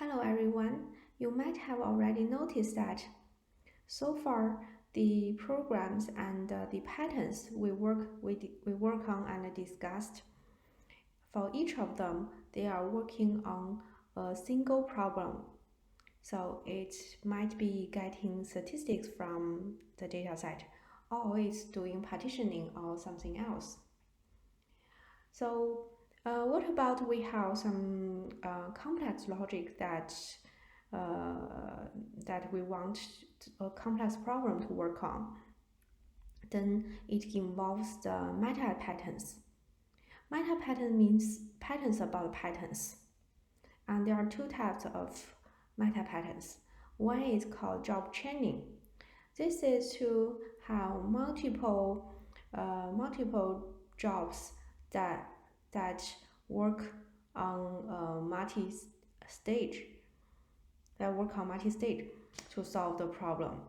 Hello everyone. You might have already noticed that so far the programs and the patterns we work on and discussed, for each of them they are working on a single problem. So it might be getting statistics from the dataset, or it's doing partitioning or something else. So what about we have some complex logic that we want a complex problem to work on? Then it involves the meta patterns. Meta pattern means patterns about patterns. And there are two types of meta patterns. One is called job chaining. This is to have multiple jobs that work on multi-stage to solve the problem.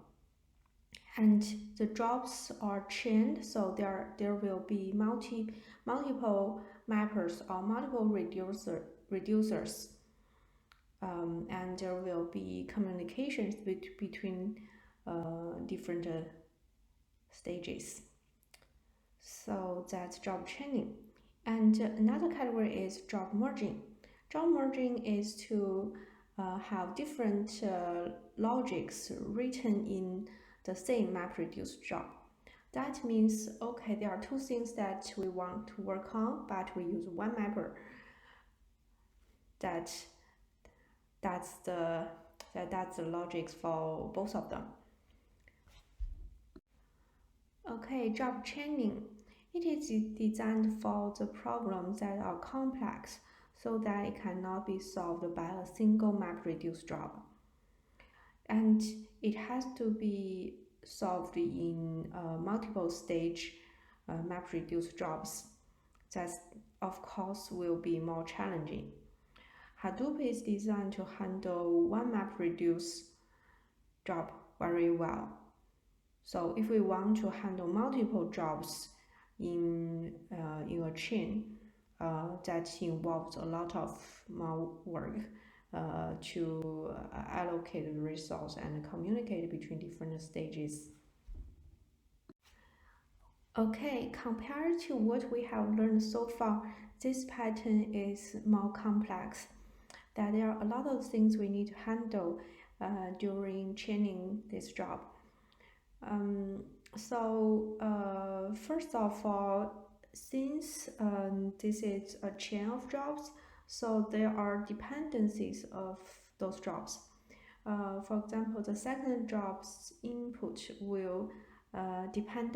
And the jobs are chained, so there will be multiple mappers or multiple reducers, and there will be communications between different stages. So that's job chaining. And another category is job merging. Job merging is to have different logics written in the same MapReduce job. That means, okay, there are two things that we want to work on, but we use one mapper. That's the logics for both of them. Okay, job chaining. It is designed for the problems that are complex so that it cannot be solved by a single MapReduce job. And it has to be solved in multiple stage MapReduce jobs. That, of course, will be more challenging. Hadoop is designed to handle one MapReduce job very well. So if we want to handle multiple jobs in a chain, that involves a lot of more work to allocate the resource and communicate between different stages. Okay, compared to what we have learned so far, this pattern is more complex. That there are a lot of things we need to handle during chaining this job. First of all, since this is a chain of jobs, so there are dependencies of those jobs. For example, the second job's input will depend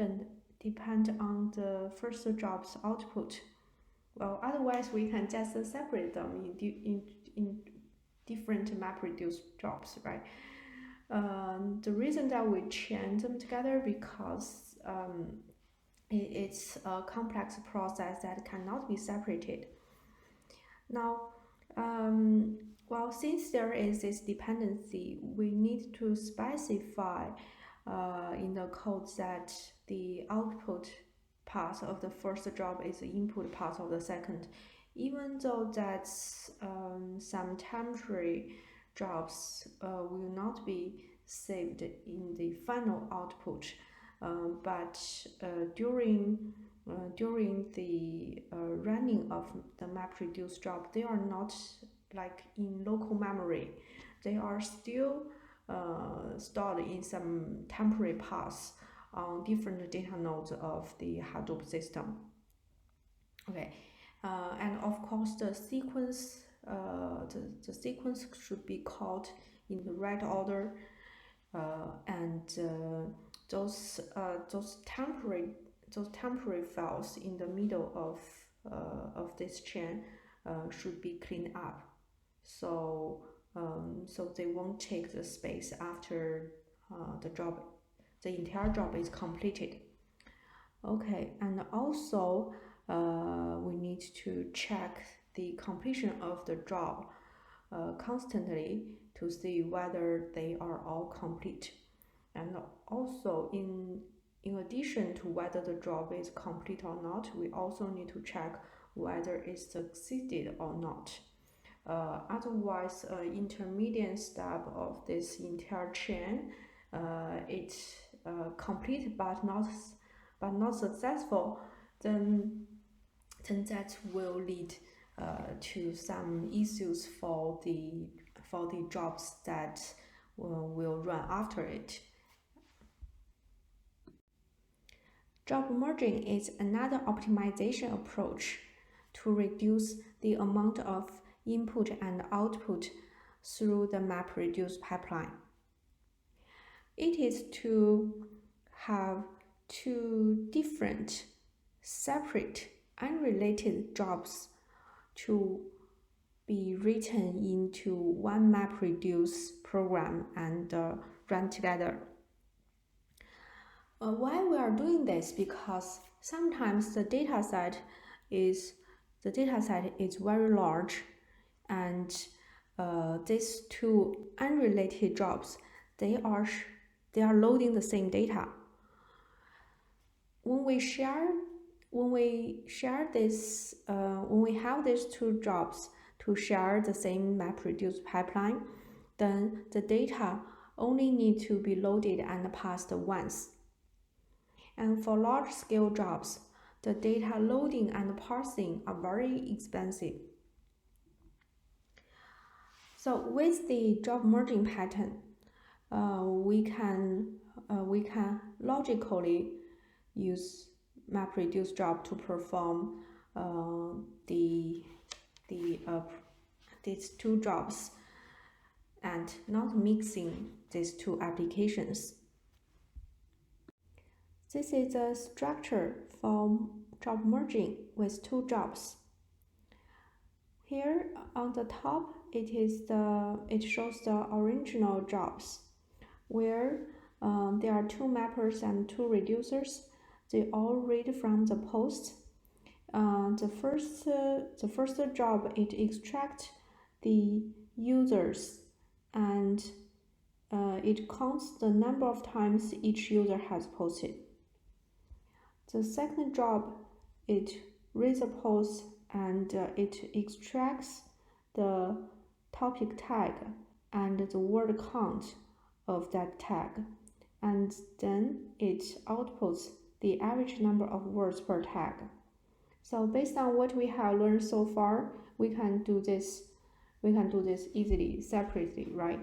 on the first job's output. Well, otherwise we can just separate them in different MapReduce jobs, right? The reason that we chain them together because it's a complex process that cannot be separated. Now, well, since there is this dependency, we need to specify in the code that the output part of the first job is the input part of the second, even though that's some temporary jobs will not be saved in the final output, but during the running of the MapReduce job, they are not like in local memory. They are still stored in some temporary paths on different data nodes of the Hadoop system. Okay, and of course the sequence should be called in the right order, and those temporary files in the middle of this chain should be cleaned up, so they won't take the space after the entire job is completed. Okay, and also we need to check the completion of the job constantly to see whether they are all complete. And also in addition to whether the job is complete or not, we also need to check whether it succeeded or not. Otherwise, intermediate step of this entire chain, it's complete but not successful, then that will lead to some issues for the jobs that will run after it. Job merging is another optimization approach to reduce the amount of input and output through the MapReduce pipeline. It is to have two different, separate, unrelated jobs to be written into one MapReduce program and run together. Why we are doing this? Because sometimes the data set is very large, and these two unrelated jobs, they are loading the same data. When we have these two jobs to share the same MapReduce pipeline, then the data only need to be loaded and passed once. And for large-scale jobs, the data loading and parsing are very expensive. So with the job merging pattern, we can logically use MapReduce job to perform these two jobs and not mixing these two applications. This is a structure for job merging with two jobs. Here on the top, it shows the original jobs, where there are two mappers and two reducers. They all read from the post. The first job, it extracts the users and it counts the number of times each user has posted. The second job, it reads a post and it extracts the topic tag and the word count of that tag, and then it outputs the average number of words per tag. So based on what we have learned so far, we can do this easily, separately, right?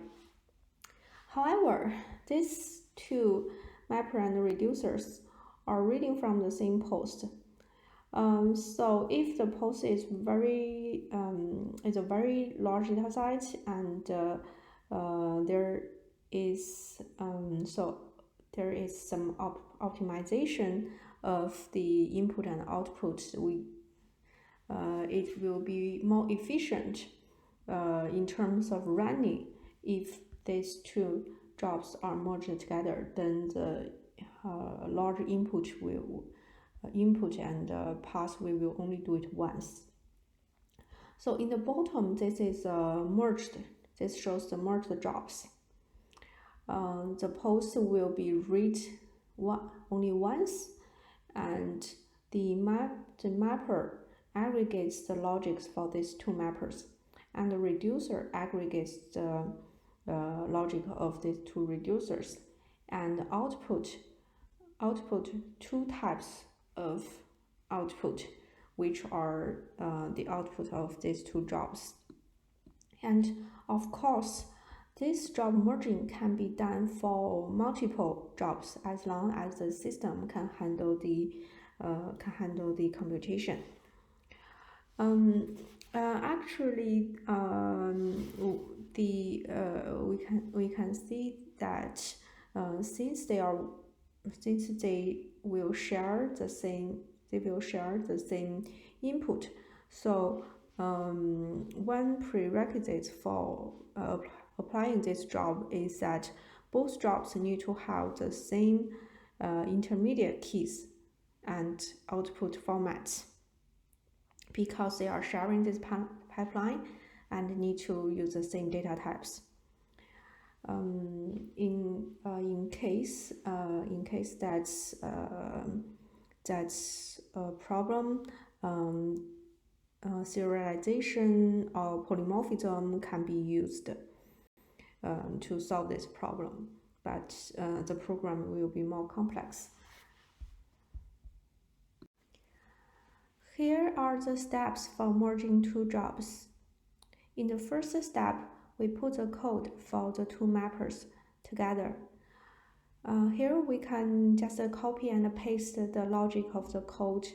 However, these two mapper and reducers are reading from the same post. So if the post is a very large data set, and there is some optimization of the input and output, it will be more efficient in terms of running if these two jobs are merged together. Then the large input and pass, we will only do it once. So in the bottom, this is merged. This shows the merged jobs. The post will be read only once, and the mapper aggregates the logics for these two mappers, and the reducer aggregates the logic of these two reducers, and output two types of output, which are the output of these two jobs. And of course, this job merging can be done for multiple jobs as long as the system can handle the computation. We can see that since they will share the same input, so one prerequisite for applying this job is that both jobs need to have the same intermediate keys and output formats, because they are sharing this pipeline and need to use the same data types. In case that's a problem, serialization or polymorphism can be used to solve this problem, but the program will be more complex. Here are the steps for merging two jobs. In the first step, we put the code for the two mappers together. Here we can just copy and paste the logic of the code,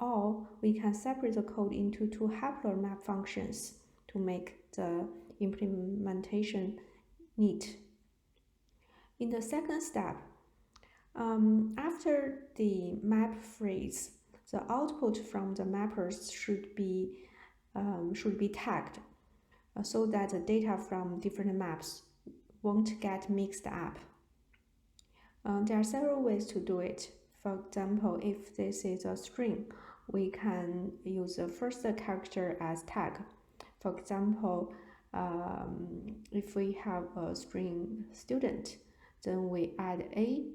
or we can separate the code into two Hepler map functions to make the implementation neat. In the second step, after the map freeze, the output from the mappers should be tagged so that the data from different maps won't get mixed up. There are several ways to do it. For example, if this is a string, we can use the first character as tag. For example, if we have a string student, then we add A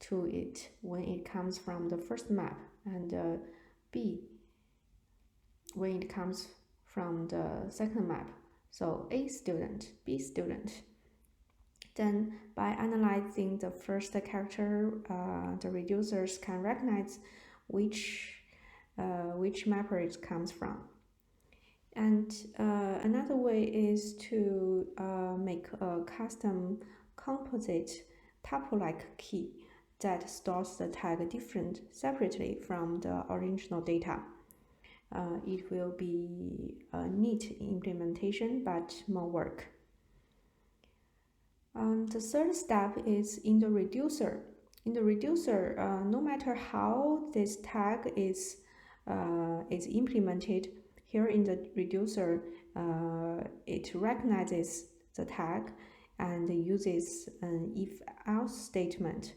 to it when it comes from the first map, and B when it comes from the second map. So A student, B student. Then by analyzing the first character, the reducers can recognize which mapper it comes from. And another way is to make a custom composite tuple-like key that stores the tag separately from the original data. It will be a neat implementation, but more work. The third step is in the reducer. In the reducer, no matter how this tag is implemented, here in the reducer, it recognizes the tag and uses an if-else statement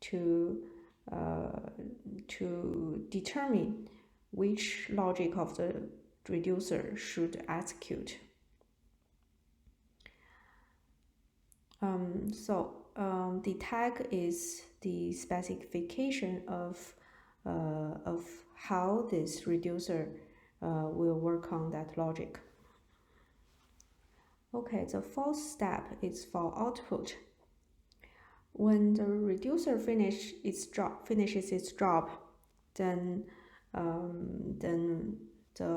to determine which logic of the reducer should execute. The tag is the specification of how this reducer will work on that logic. Okay, the fourth step is for output. When the reducer finishes its job, then the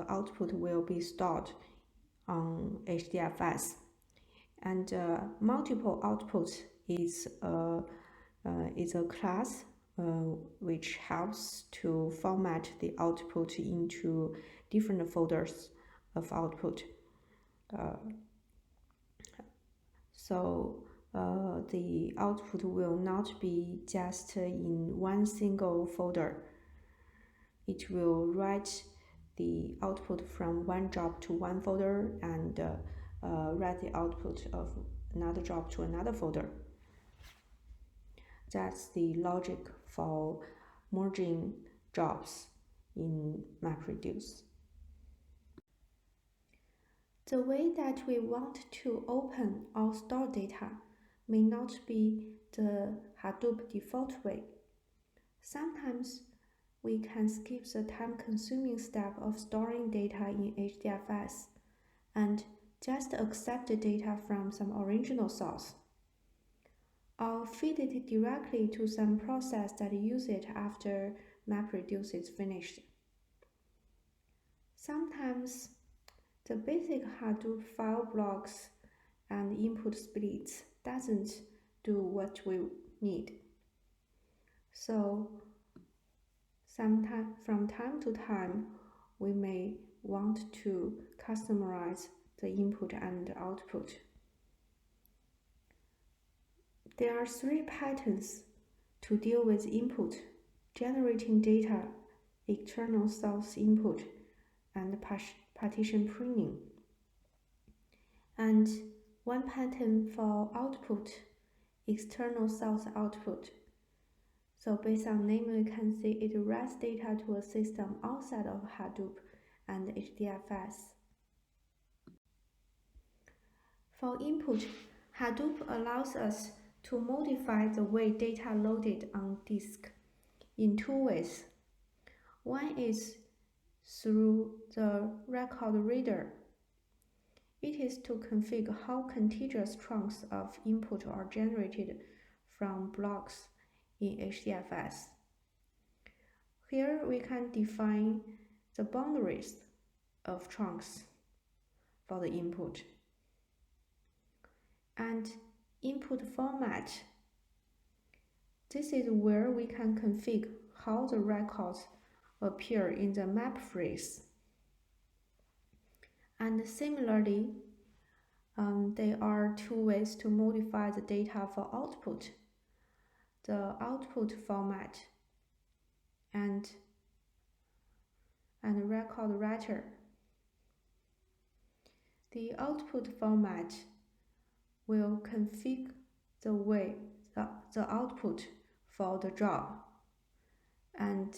output will be stored on HDFS. And multiple outputs is a class which helps to format the output into different folders of output. The output will not be just in one single folder. It will write the output from one job to one folder and write the output of another job to another folder. That's the logic for merging jobs in MapReduce. The way that we want to open or store data may not be the Hadoop default way. Sometimes we can skip the time-consuming step of storing data in HDFS and just accept the data from some original source, or feed it directly to some process that uses it after MapReduce is finished. Sometimes the basic Hadoop file blocks and input splits doesn't do what we need. So from time to time, we may want to customize the input and output. There are three patterns to deal with input: generating data, external source input, and partition pruning. And one pattern for output, external source output. So based on name, we can see it writes data to a system outside of Hadoop and HDFS. For input, Hadoop allows us to modify the way data loaded on disk in two ways. One is through the record reader. It is to configure how contiguous chunks of input are generated from blocks in HDFS. Here we can define the boundaries of chunks for the input. And input format. This is where we can configure how the records appear in the map phrase. And similarly, there are two ways to modify the data for output: the output format and record writer. The output format will configure the way the output for the job, and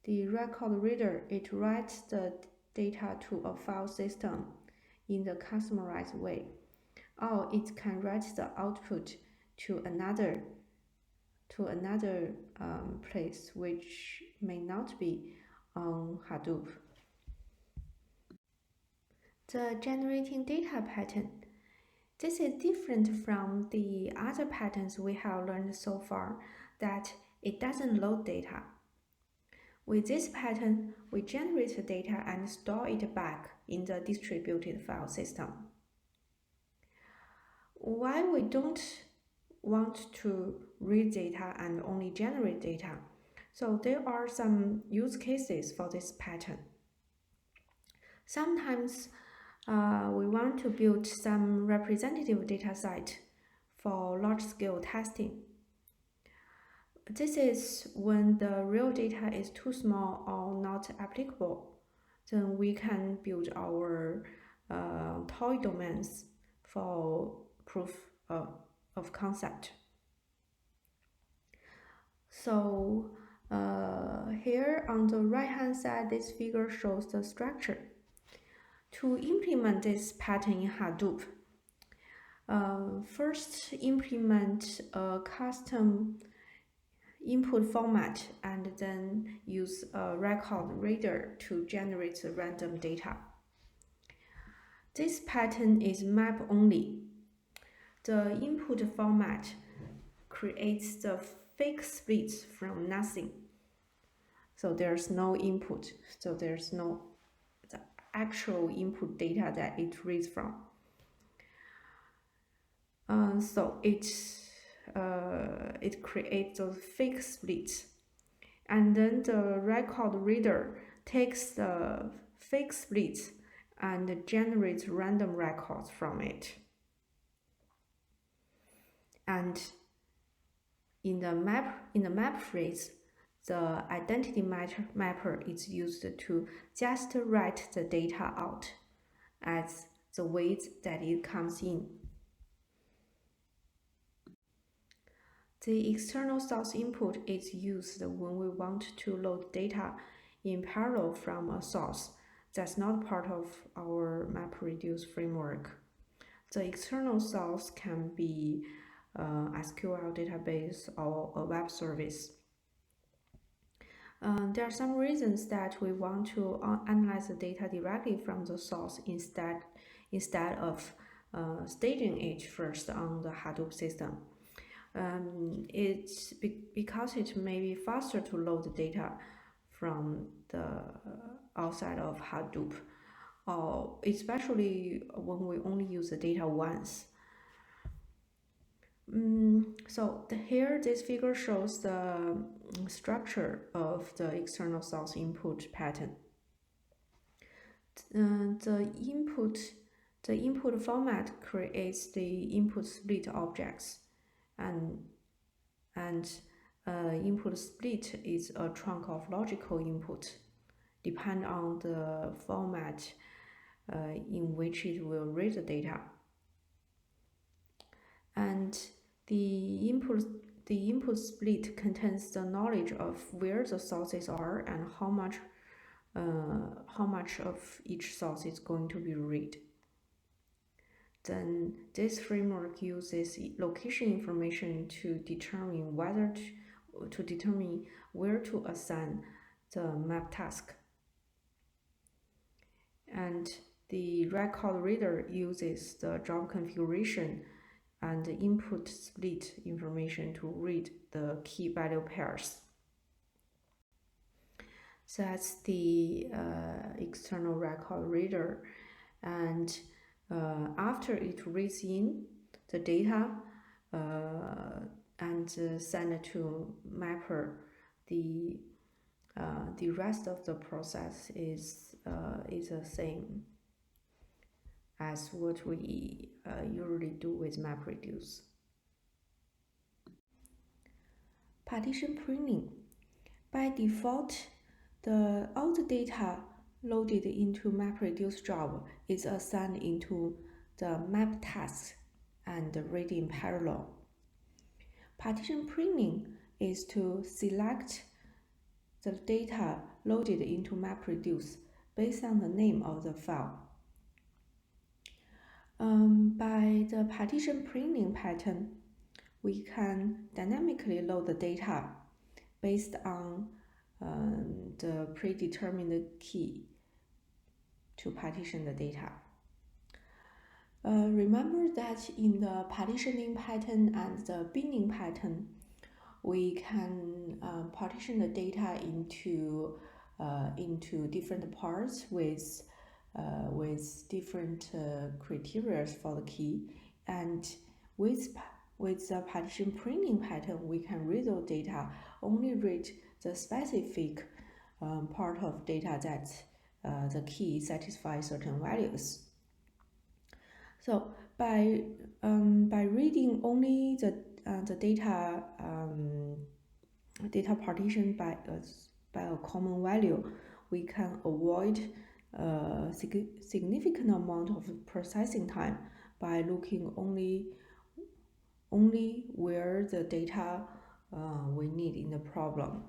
the record reader, it writes the data to a file system in the customized way, or it can write the output to another place which may not be on Hadoop. The generating data pattern. This is different from the other patterns we have learned so far, that it doesn't load data. With this pattern, we generate the data and store it back in the distributed file system. Why we don't want to read data and only generate data? So there are some use cases for this pattern. Sometimes we want to build some representative data set for large-scale testing. This is when the real data is too small or not applicable. Then we can build our toy domains for proof of concept. So here on the right-hand side, this figure shows the structure. To implement this pattern in Hadoop, first implement a custom input format and then use a record reader to generate the random data. This pattern is map only. The input format creates the fake splits from nothing. So there's no input, so there's no the actual input data that it reads from. So it creates those fake splits, and then the record reader takes the fake splits and generates random records from it. And in the map phrase, the identity mapper is used to just write the data out as the weight that it comes in. The external source input is used when we want to load data in parallel from a source that's not part of our MapReduce framework. The external source can be SQL database or a web service. There are some reasons that we want to analyze the data directly from the source instead of staging it first on the Hadoop system. It's because it may be faster to load the data from the outside of Hadoop, or especially when we only use the data once. So here this figure shows the structure of the external source input pattern. The input format creates the input split objects, and input split is a trunk of logical input, depend on the format in which it will read the data. And the input split contains the knowledge of where the sources are and how much of each source is going to be read. Then this framework uses location information to determine where to assign the map task. and the record reader uses the job configuration and input split information to read the key value pairs. So that's the external record reader, and after it reads in the data and send it to mapper, the rest of the process is the same as what we usually do with MapReduce. Partition pruning. By default, all the data loaded into MapReduce job is assigned into the map tasks and read in parallel. Partition pruning is to select the data loaded into MapReduce based on the name of the file. By the partition pruning pattern, we can dynamically load the data based on the predetermined key to partition the data. Remember that in the partitioning pattern and the binning pattern, we can partition the data into different parts with different criteria for the key, and with the partition pruning pattern, we can read the data, only read the specific part of data that the key satisfies certain values. So by reading only the data partition by a common value, we can avoid a significant amount of processing time by looking only where the data we need in the problem.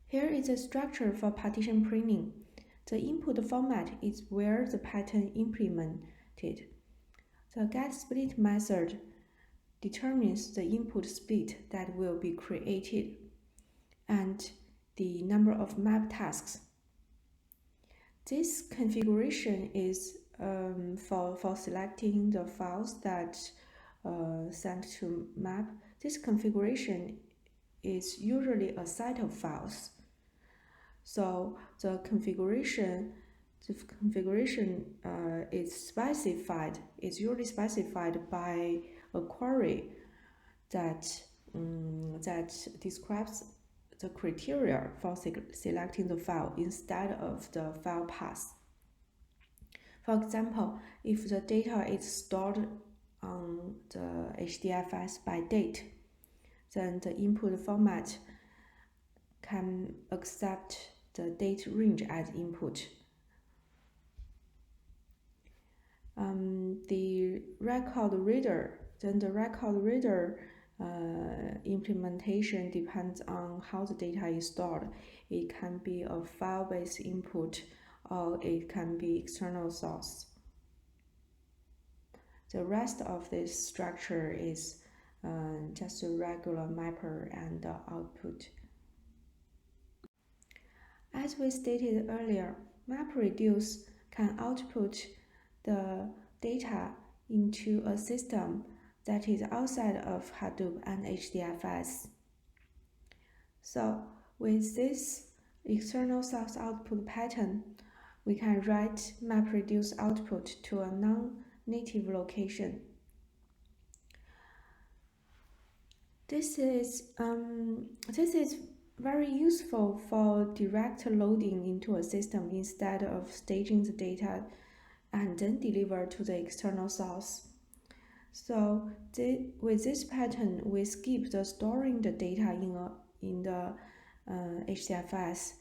Here is a structure for partition pruning. The input format is where the pattern implemented. The getSplit method determines the input split that will be created and the number of map tasks. This configuration is for selecting the files that sent to map. This configuration is usually a set of files. So the configuration is usually specified by a query that describes the criteria for selecting the file instead of the file path. For example, if the data is stored on the HDFS by date, then the input format can accept the date range as input. The record reader implementation depends on how the data is stored. It can be a file-based input or it can be external source. The rest of this structure is just a regular mapper and output. As we stated earlier, MapReduce can output the data into a system that is outside of Hadoop and HDFS. So with this external source output pattern, we can write MapReduce output to a non-native location. This is very useful for direct loading into a system instead of staging the data and then deliver to the external source. So with this pattern, we skip the storing the data in the HDFS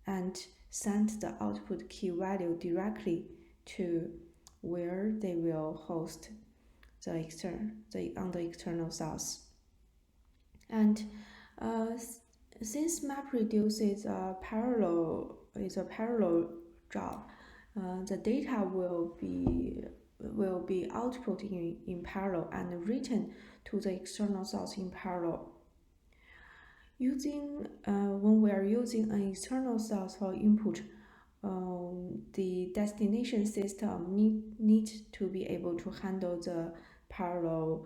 and send the output key value directly to where they will host on the external source. And since MapReduce is a parallel job, the data will be output in parallel and written to the external source in parallel. When we are using an external source for input, the destination system need to be able to handle the parallel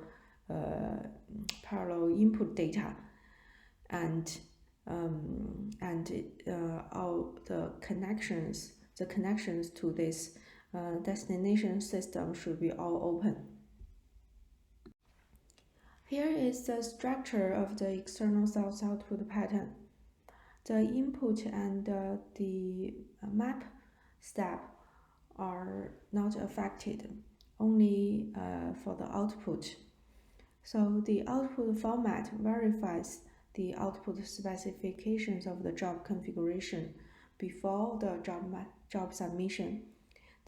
input data and all the connections to this destination system should be all open. Here is the structure of the external source output pattern. The input and the map step are not affected, only for the output. So the output format verifies the output specifications of the job configuration before the job submission.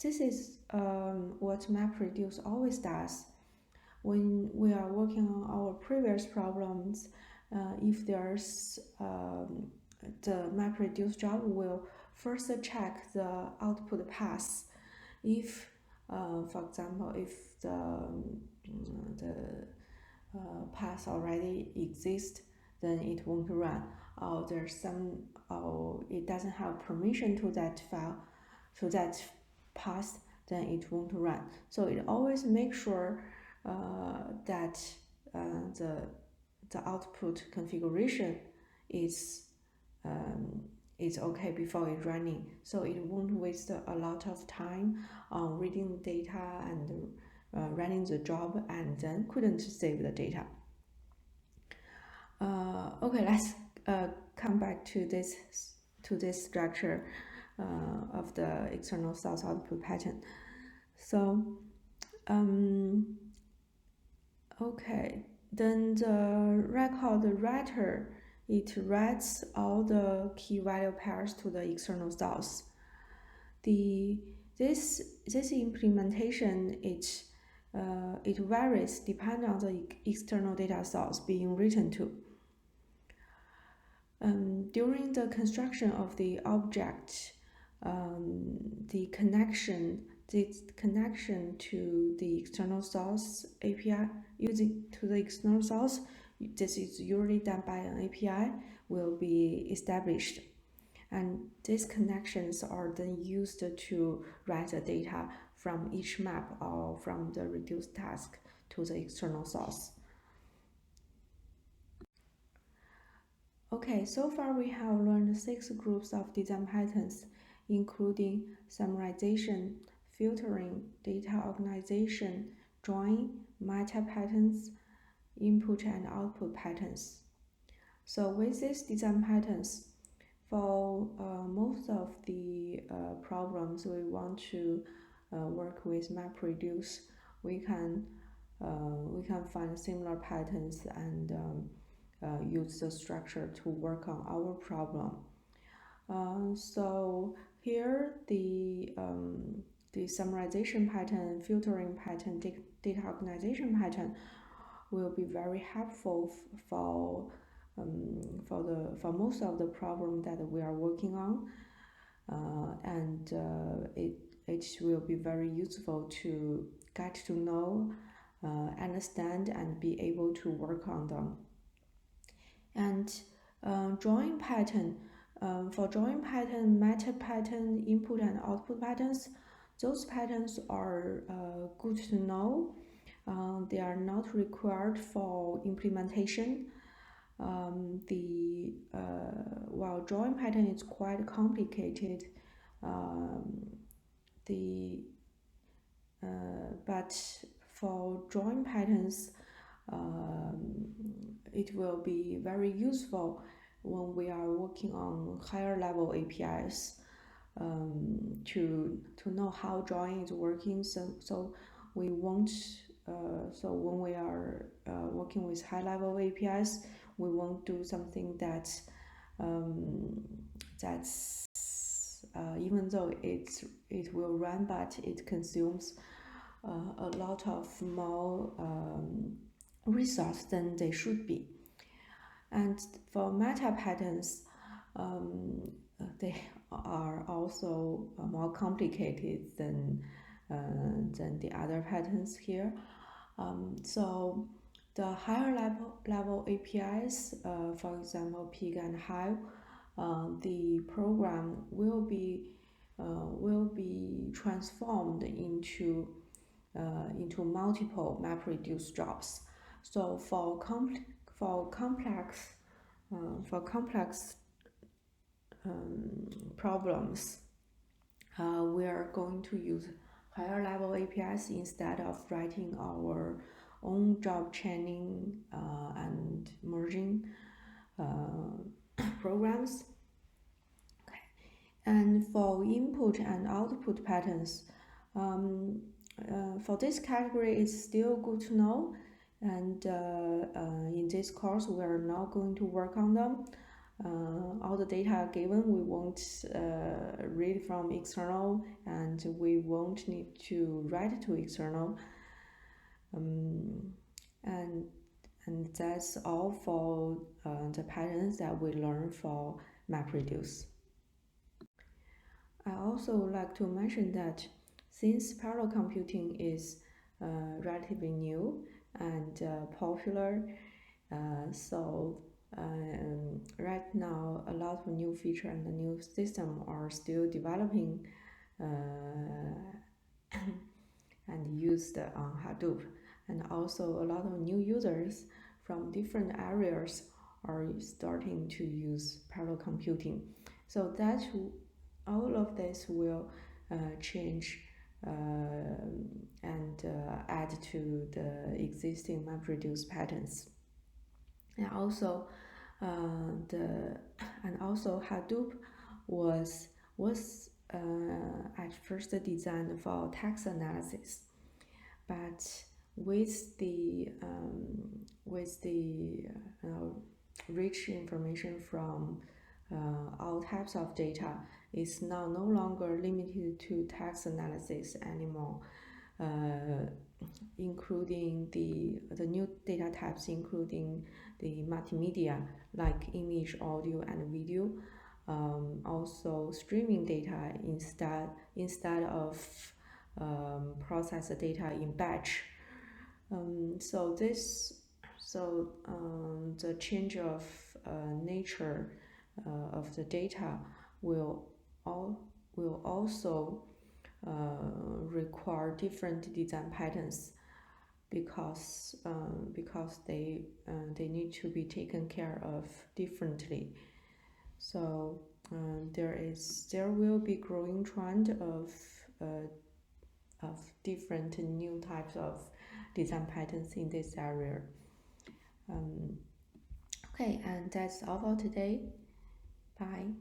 This is what MapReduce always does. When we are working on our previous problems, if there's the MapReduce job will first check the output path. If, for example, if the path already exists, then it won't run. Or it doesn't have permission to that file, to that path, then it won't run. So it always makes sure that the output configuration is okay before it's running, so it won't waste a lot of time on reading the data and running the job and then couldn't save the data. Okay, let's come back to this structure of the external source output pattern. So okay, then the record writer, it writes all the key value pairs to the external source. This implementation it varies depending on the external data source being written to. During the construction of the object, the connection to the external source API using to the external source, this is usually done by an API, will be established. And these connections are then used to write the data from each map or from the reduce task to the external source. Okay, so far we have learned 6 groups of design patterns, including summarization, filtering, data organization, drawing, meta patterns, input and output patterns. So with these design patterns, for most of the problems we want to work with MapReduce, we can find similar patterns and use the structure to work on our problem. So here the summarization pattern, filtering pattern, data organization pattern will be very helpful for most of the problem that we are working on, and it will be very useful to get to know, understand, and be able to work on them. And drawing pattern, for drawing pattern, meta pattern, input and output patterns, those patterns are good to know. They are not required for implementation. While drawing pattern is quite complicated, but for drawing patterns, it will be very useful when we are working on higher level APIs, to know how drawing is working. So we won't. So when we are working with high level APIs, we won't do something that's even though it will run, but it consumes a lot of more resource than they should be. And for meta patterns, they are also more complicated than the other patterns here. So the higher level APIs, for example, Pig and Hive, the program will be will be transformed into multiple MapReduce jobs. So for complex problems, we are going to use higher level APIs instead of writing our own job chaining and merging programs. Okay. And for input and output patterns, for this category, it's still good to know. And in this course, we are now going to work on them. All the data given, we won't read from external, and we won't need to write to external. And that's all for the patterns that we learn for MapReduce. I also like to mention that since parallel computing is relatively new and popular, so right now a lot of new feature and the new system are still developing and used on Hadoop, and also a lot of new users from different areas are starting to use parallel computing. So that all of this will change and add to the existing MapReduce patterns. And also Hadoop was at first designed for text analysis, but with the rich information from all types of data, is now no longer limited to text analysis anymore, including the new data types, including the multimedia like image, audio, and video. Also streaming data instead of process the data in batch. The change of nature of the data will also require different design patterns, because they need to be taken care of differently. So there will be growing trend of different new types of design patterns in this area. Okay, and that's all for today. Bye.